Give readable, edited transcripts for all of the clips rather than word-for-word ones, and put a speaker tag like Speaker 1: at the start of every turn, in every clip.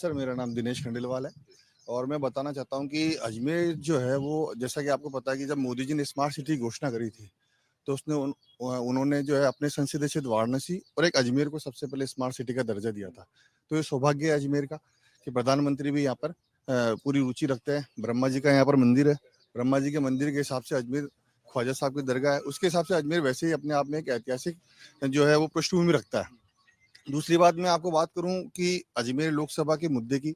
Speaker 1: Sir मेरा नाम दिनेश खंडेलवाल है और मैं बताना चाहता हूँ कि अजमेर जो है वो, जैसा कि आपको पता है कि जब मोदी जी ने स्मार्ट सिटी की घोषणा करी थी तो उन्होंने जो है अपने संसदीय क्षेत्र वाराणसी और एक अजमेर को सबसे पहले स्मार्ट सिटी का दर्जा दिया था। तो ये सौभाग्य है अजमेर का कि प्रधानमंत्री भी यहाँ पर पूरी रुचि रखते हैं। ब्रह्मा जी का यहाँ पर मंदिर है, ब्रह्मा जी के मंदिर के हिसाब से अजमेर ख्वाजा साहब की दरगाह है, उसके हिसाब से अजमेर वैसे ही अपने आप में एक ऐतिहासिक जो है वो पृष्ठभूमि रखता है। दूसरी बात मैं आपको बात करूं कि अजमेर लोकसभा के मुद्दे की,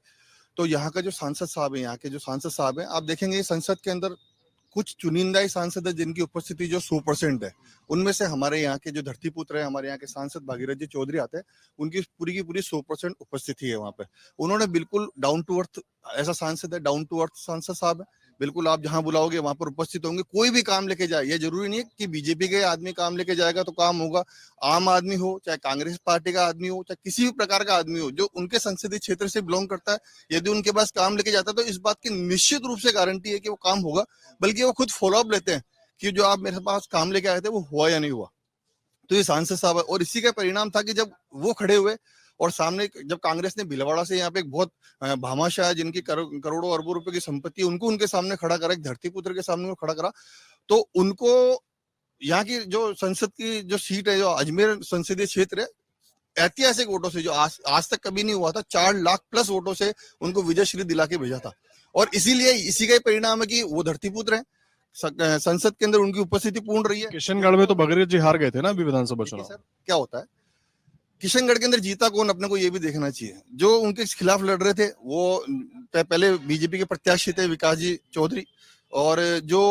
Speaker 1: तो यहाँ का जो सांसद साहब है, यहाँ के जो सांसद साहब हैं, आप देखेंगे संसद के अंदर कुछ चुनिंदा ही सांसद है जिनकी उपस्थिति जो 100% है। उनमें से हमारे यहाँ के जो धरतीपुत्र है, हमारे यहाँ के सांसद भागीरथ जी चौधरी आते हैं, उनकी पूरी की पूरी 100% उपस्थिति है वहाँ पे। उन्होंने बिल्कुल डाउन टू अर्थ, ऐसा सांसद है, डाउन टू अर्थ सांसद साहब है। बिल्कुल आप जहां बुलाओगे वहां पर उपस्थित होंगे। कोई भी काम लेके जाए, ये जरूरी नहीं है कि बीजेपी के आदमी काम लेके जाएगा तो काम होगा। आम आदमी हो, चाहे कांग्रेस पार्टी का आदमी हो, चाहे किसी भी प्रकार का आदमी हो जो उनके संसदीय क्षेत्र से बिलोंग करता है, यदि उनके पास काम लेके जाता है तो इस बात की निश्चित रूप से गारंटी है कि वो काम होगा। बल्कि वो खुद फॉलोअप लेते हैं कि जो आप मेरे पास काम लेके आए थे वो हुआ या नहीं हुआ। तो ये सांसद साहब है और इसी का परिणाम था कि जब वो खड़े हुए और सामने जब कांग्रेस ने भीलवाड़ा से यहाँ पे एक बहुत भामाशाह जिनकी करोड़ों अरबों रुपए की संपत्ति, उनको उनके सामने खड़ा करा, एक धरतीपुत्र के सामने खड़ा करा, तो उनको यहाँ की जो संसद की जो सीट है, जो अजमेर संसदीय क्षेत्र है, ऐतिहासिक वोटों से, जो आज तक कभी नहीं हुआ था, 4 लाख प्लस वोटों से उनको विजय श्री दिला के भेजा था। और इसीलिए इसी का ही परिणाम है कि वो धरतीपुत्र है, संसद के अंदर उनकी उपस्थिति पूर्ण रही है।
Speaker 2: किशनगढ़ में तो भगीरथ जी हार गए थे ना अभी विधानसभा चुनाव।
Speaker 1: सर क्या होता है, किशनगढ़ के अंदर जीता कौन, अपने को ये भी देखना चाहिए। जो उनके खिलाफ लड़ रहे थे वो पहले बीजेपी के प्रत्याशी थे विकास जी चौधरी, और जो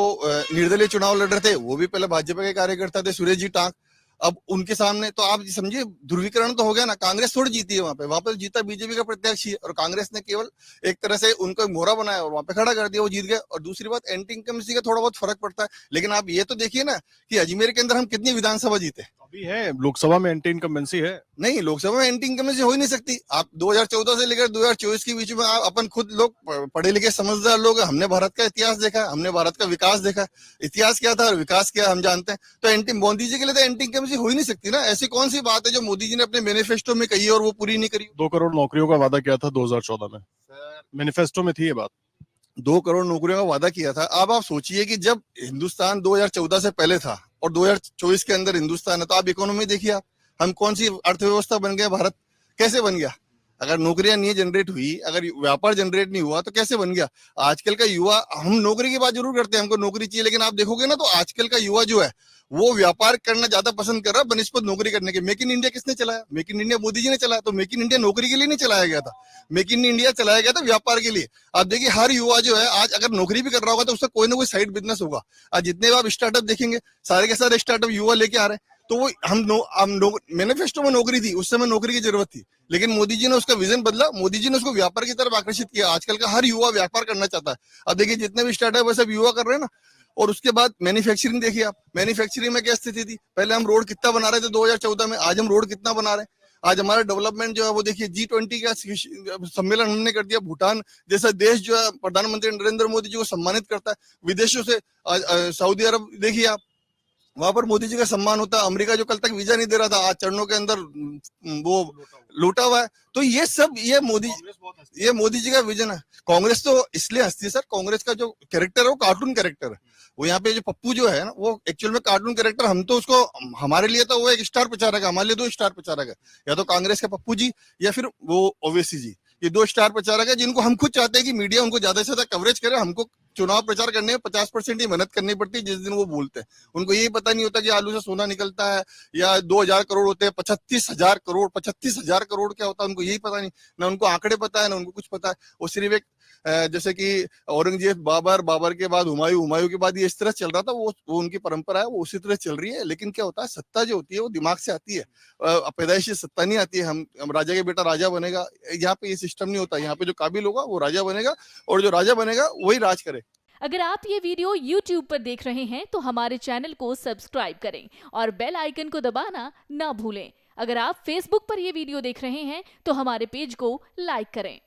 Speaker 1: निर्दलीय चुनाव लड़ रहे थे वो भी पहले भाजपा के कार्यकर्ता थे, सुरेश जी टांक। अब उनके सामने तो आप समझिए ध्रुवीकरण तो हो गया ना, कांग्रेस थोड़ी जीती है वहां पे जीता बीजेपी का प्रत्याशी है, और कांग्रेस ने केवल एक तरह से उनको मोहरा बनाया और वहां पे खड़ा कर दिया, वो जीत गए। और दूसरी बात, एंटी इनकम्बेंसी का थोड़ा बहुत फर्क पड़ता है। लेकिन आप ये तो देखिए ना कि अजमेर के अंदर हम कितनी विधानसभा जीते।
Speaker 2: अभी है लोकसभा में एंटी इनकम्बेंसी है।
Speaker 1: नहीं, लोकसभा में एंटी इनकम्बेंसी हो ही नहीं सकती। आप 2014 से लेकर 2024 के बीच में अपन खुद लोग पढ़े लिखे समझदार लोग हैं, हमने भारत का इतिहास देखा, हमने भारत का विकास देखा। इतिहास क्या था और विकास क्या हम जानते हैं। तो एंटी मोदी जी के लिए तो एंटी इनकम्बेंसी हो ही नहीं सकती ना। ऐसी कौन सी बात है जो मोदी जी ने अपने मैनिफेस्टो में कही और वो पूरी नहीं करी।
Speaker 2: 2 करोड़ नौकरियों का वादा किया था 2014 में, मैनिफेस्टो में थी ये बात।
Speaker 1: 2 करोड़ नौकरियों का वादा किया था। अब आप सोचिए कि जब हिंदुस्तान 2014 से पहले था और 2024 के अंदर हिंदुस्तान है, तो आप इकोनॉमी देखिए, आप हम कौन सी अर्थव्यवस्था बन गया, भारत कैसे बन गया। अगर नौकरियां नहीं जनरेट हुई, अगर व्यापार जनरेट नहीं हुआ तो कैसे बन गया। आजकल का युवा, हम नौकरी की बात जरूर करते हैं, हमको नौकरी चाहिए, लेकिन आप देखोगे ना तो आजकल का युवा जो है वो व्यापार करना ज्यादा पसंद कर रहा है बनिस्बत नौकरी करने के। मेक इन इंडिया किसने चलाया? Make in India Modi ji ने चलाया। तो मेक इन इंडिया नौकरी के लिए नहीं चलाया गया था, मेक इन इंडिया चलाया गया था व्यापार के लिए। आप देखिए हर युवा जो है आज अगर नौकरी भी कर रहा होगा तो उसका कोई ना कोई साइड बिजनेस होगा। आज जितने भी आप स्टार्टअप देखेंगे, सारे के सारे स्टार्टअप युवा लेके आ रहे हैं। तो वो मैनिफेस्टो में नौकरी थी, उस समय नौकरी की जरूरत थी, लेकिन मोदी जी ने उसका विजन बदला, मोदी जी ने उसको व्यापार की तरफ आकर्षित किया। आजकल का हर युवा व्यापार करना चाहता है। अब देखिए जितने भी स्टार्टअप है सब युवा कर रहे हैं ना। और उसके बाद मैन्युफैक्चरिंग देखिए आप, मैन्युफैक्चरिंग में क्या स्थिति थी। पहले हम रोड कितना बना रहे थे 2014 में, आज हम रोड कितना बना रहे हैं। आज हमारा डेवलपमेंट जो है वो देखिए, G20 का सम्मेलन हमने कर दिया। भूटान जैसा देश जो है प्रधानमंत्री नरेंद्र मोदी जी को सम्मानित करता है विदेशों से। सऊदी अरब देखिए आप, वहां पर मोदी जी का सम्मान होता है। अमेरिका जो कल तक वीजा नहीं दे रहा था, आज चरणों के अंदर वो लूटा हुआ है। तो ये सब ये मोदी जी का विजन है। कांग्रेस तो इसलिए हंसती है सर, कांग्रेस का जो कैरेक्टर है वो कार्टून कैरेक्टर है। वो यहाँ पे जो पप्पू जो है ना, वो एक्चुअल में कार्टून कैरेक्टर। हम तो उसको, हमारे लिए तो वो एक स्टार प्रचारक है, हमारे लिए 2 स्टार प्रचारक है, या तो कांग्रेस के पप्पू जी या फिर वो ओवैसी जी। ये 2 स्टार प्रचारक है जिनको हम खुद चाहते हैं कि मीडिया उनको ज्यादा से ज्यादा कवरेज करे। हमको चुनाव प्रचार करने में 50% ही मेहनत करनी पड़ती है जिस दिन वो बोलते हैं। उनको यही पता नहीं होता कि आलू से सोना निकलता है या 2000 करोड़ होते हैं, 35,000 करोड़, 35,000 करोड़ क्या होता है उनको यही पता नहीं। ना उनको आंकड़े पता है, ना उनको कुछ पता है। वो सिर्फ एक जैसे कि औरंगजेब बाबर, बाबर के बाद हुमायूं, हुमायूं के बाद ये इस तरह चल रहा था, वो उनकी परंपरा है, वो उसी तरह चल रही है। लेकिन क्या होता है, सत्ता जो होती है वो दिमाग से आती है, पैदाइशी सत्ता नहीं आती है। हम राजा के बेटा राजा बनेगा, यहाँ पे ये सिस्टम नहीं होता। यहाँ पे जो काबिल होगा वो राजा बनेगा, और जो राजा बनेगा वही राज करे।
Speaker 3: अगर आप ये वीडियो YouTube पर देख रहे हैं तो हमारे चैनल को सब्सक्राइब करें और बेल आइकन को दबाना ना भूलें। अगर आप Facebook पर ये वीडियो देख रहे हैं तो हमारे पेज को लाइक करें।